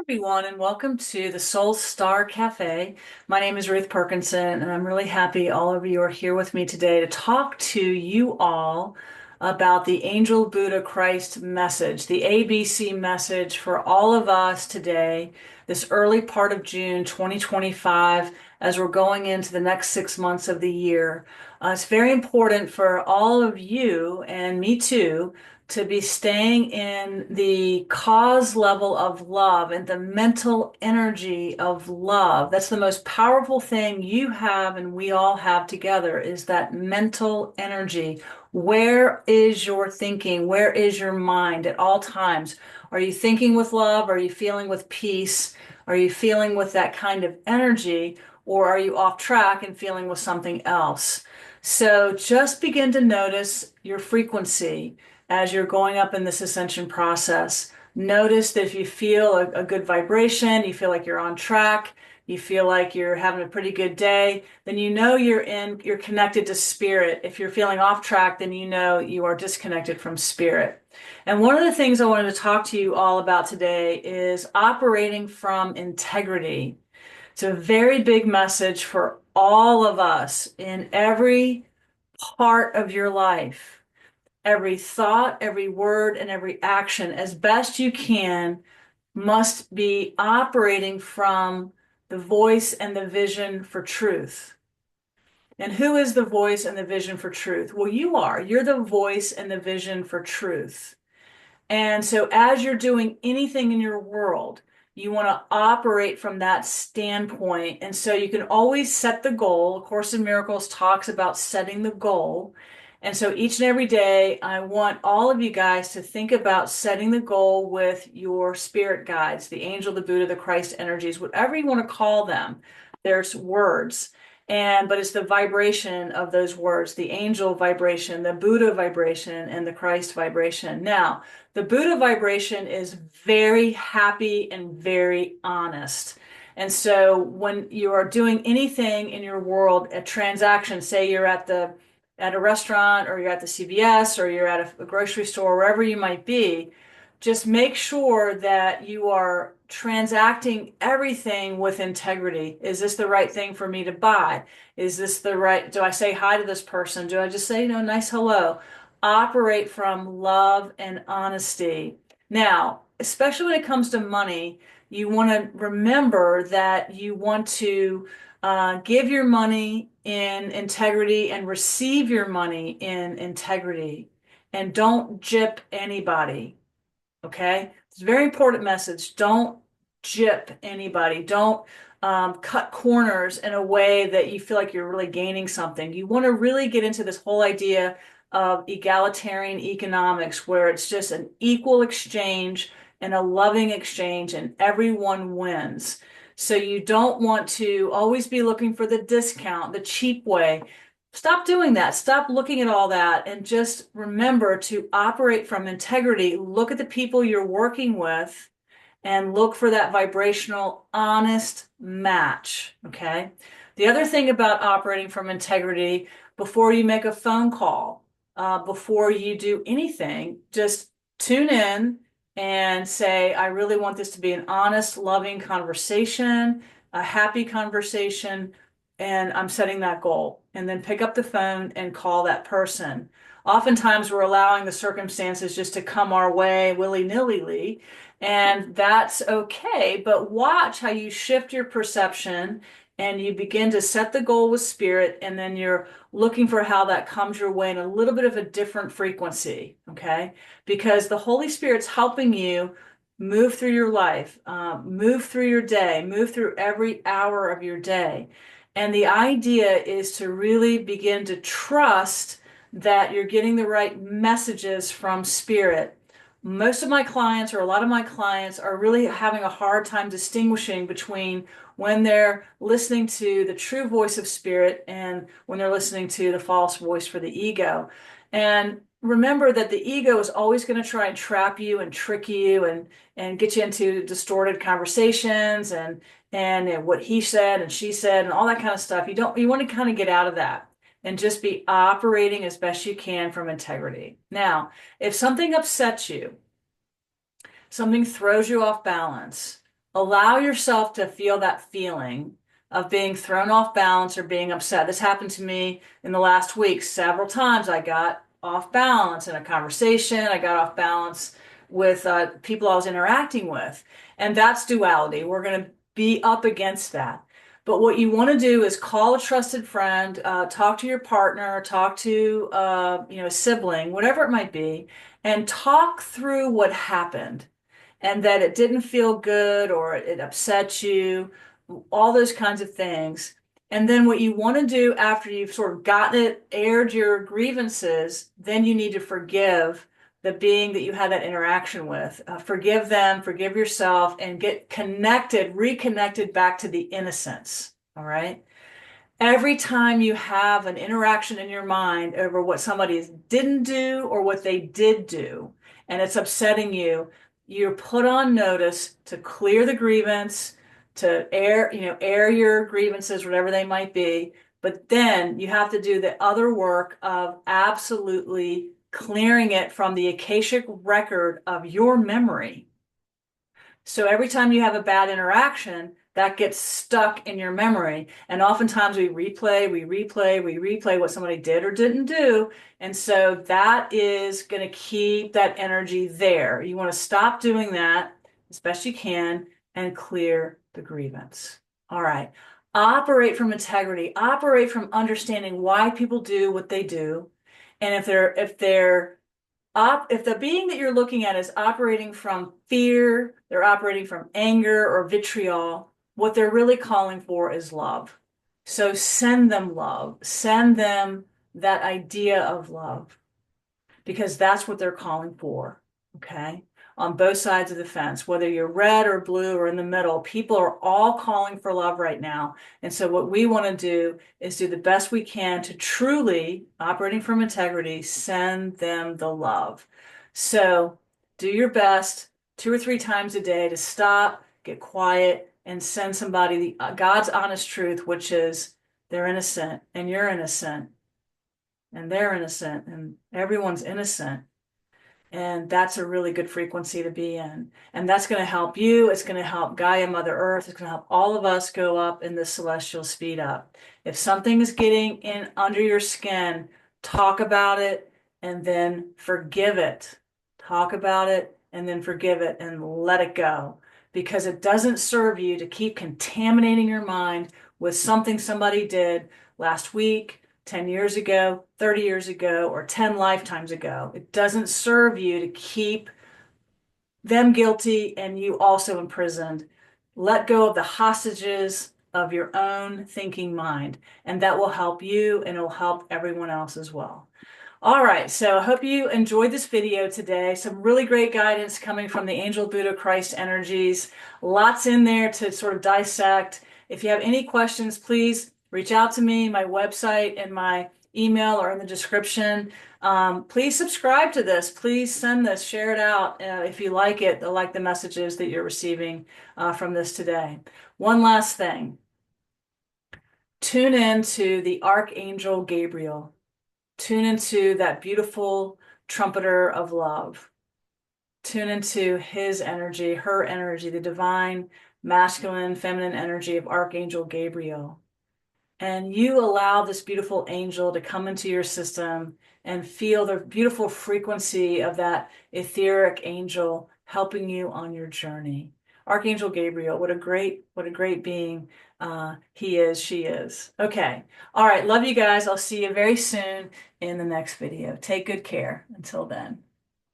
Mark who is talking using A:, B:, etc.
A: Everyone, and welcome to the Soul Star Cafe. My name is Ruth Perkinson, and I'm really happy all of you are here with me today to talk to you all about the Angel Buddha Christ message, the ABC message for all of us today, this early part of June 2025, as we're going into the next 6 months of the year. It's very important for all of you, and me too, to be staying in the cause level of love and the mental energy of love. That's the most powerful thing you have and we all have together is that mental energy. Where is your thinking? Where is your mind at all times? Are you thinking with love? Are you feeling with peace? Are you feeling with that kind of energy? Or are you off track and feeling with something else? So just begin to notice your frequency as you're going up in this ascension process. Notice that if you feel a good vibration, you feel like you're on track, you feel like you're having a pretty good day, then you know you're connected to spirit. If you're feeling off track, then you know you are disconnected from spirit. And one of the things I wanted to talk to you all about today is operating from integrity. It's a very big message for all of us in every part of your life. Every thought, every word, and every action, as best you can, must be operating from the voice and the vision for truth. And who is the voice and the vision for truth? Well, you are. You're the voice and the vision for truth. And so, as you're doing anything in your world, you want to operate from that standpoint. And so, you can always set the goal. A Course in Miracles talks about setting the goal. And so, each and every day, I want all of you guys to think about setting the goal with your spirit guides, the angel, the Buddha, the Christ energies, whatever you want to call them. There's words. But it's the vibration of those words, the angel vibration, the Buddha vibration, and the Christ vibration. Now, the Buddha vibration is very happy and very honest. And so when you are doing anything in your world, a transaction, say you're at a restaurant or you're at the CVS or you're at a grocery store, wherever you might be, just make sure that you are transacting everything with integrity. Is this the right thing for me to buy? Is this the right, do I say hi to this person? Do I just say, nice hello? Operate from love and honesty. Now, especially when it comes to money, you want to remember that you want to give your money in integrity and receive your money in integrity. And don't gyp anybody. Okay? It's a very important message. Don't gyp anybody. Don't cut corners in a way that you feel like you're really gaining something. You want to really get into this whole idea of egalitarian economics, where it's just an equal exchange and a loving exchange, and everyone wins. So you don't want to always be looking for the discount, the cheap way. Stop doing that. Stop looking at all that and just remember to operate from integrity. Look at the people you're working with and look for that vibrational, honest match. Okay. The other thing about operating from integrity, before you make a phone call, before you do anything, just tune in and say, I really want this to be an honest, loving conversation, a happy conversation, and I'm setting that goal. And then pick up the phone and call that person. Oftentimes, we're allowing the circumstances just to come our way willy-nilly, and that's okay. But watch how you shift your perception and you begin to set the goal with spirit, and then you're looking for how that comes your way in a little bit of a different frequency, okay? Because the Holy Spirit's helping you move through your life, move through your day, move through every hour of your day. And the idea is to really begin to trust that you're getting the right messages from spirit. Most of my clients, or a lot of my clients, are really having a hard time distinguishing between when they're listening to the true voice of spirit and when they're listening to the false voice for the ego. And remember that the ego is always going to try and trap you and trick you and get you into distorted conversations and what he said and she said and all that kind of stuff. You want to kind of get out of that and just be operating as best you can from integrity. Now, if something upsets you, something throws you off balance, Allow yourself to feel that feeling of being thrown off balance or being upset. This happened to me in the last week several times. I got off balance in a conversation. I got off balance with people I was interacting with. And that's duality. We're going to be up against that. But what you want to do is call a trusted friend, talk to your partner, talk to a sibling, whatever it might be, and talk through what happened and that it didn't feel good or it upset you, all those kinds of things. And then what you want to do after you've sort of gotten it, aired your grievances, then you need to forgive the being that you had that interaction with. Forgive them, forgive yourself, and get connected, reconnected back to the innocence. All right. Every time you have an interaction in your mind over what somebody didn't do or what they did do, and it's upsetting you, you're put on notice to clear the grievance, to air your grievances, whatever they might be. But then you have to do the other work of absolutely clearing it from the Akashic record of your memory. So every time you have a bad interaction, that gets stuck in your memory. And oftentimes we replay what somebody did or didn't do. And so that is going to keep that energy there. You want to stop doing that as best you can and clear the grievance. All right. Operate from integrity, operate from understanding why people do what they do. And if the being that you're looking at is operating from fear, they're operating from anger or vitriol, what they're really calling for is love. So send them love, send them that idea of love, because that's what they're calling for. Okay. On both sides of the fence, whether you're red or blue or in the middle, people are all calling for love right now. And so what we want to do is do the best we can to truly, operating from integrity, send them the love. So do your best 2 or 3 times a day to stop, get quiet, and send somebody God's honest truth, which is they're innocent and you're innocent and they're innocent and everyone's innocent. And that's a really good frequency to be in. And that's going to help you. It's going to help Gaia, Mother Earth. It's going to help all of us go up in the celestial speed up. If something is getting in under your skin, talk about it and then forgive it. Talk about it and then forgive it and let it go. Because it doesn't serve you to keep contaminating your mind with something somebody did last week, 10 years ago, 30 years ago, or 10 lifetimes ago. It doesn't serve you to keep them guilty and you also imprisoned. Let go of the hostages of your own thinking mind, and that will help you and it will help everyone else as well. All right, so I hope you enjoyed this video today. Some really great guidance coming from the Angel Buddha Christ energies. Lots in there to sort of dissect. If you have any questions, please reach out to me. My website and my email are in the description. Please subscribe to this. Please send this, share it out if you like it, like the messages that you're receiving from this today. One last thing. Tune in to the Archangel Gabriel. Tune into that beautiful trumpeter of love. Tune into his energy, her energy, the divine, masculine, feminine energy of Archangel Gabriel. And you allow this beautiful angel to come into your system and feel the beautiful frequency of that etheric angel helping you on your journey. Archangel Gabriel, what a great being he is, she is. Okay. All right. Love you guys. I'll see you very soon in the next video. Take good care. Until then.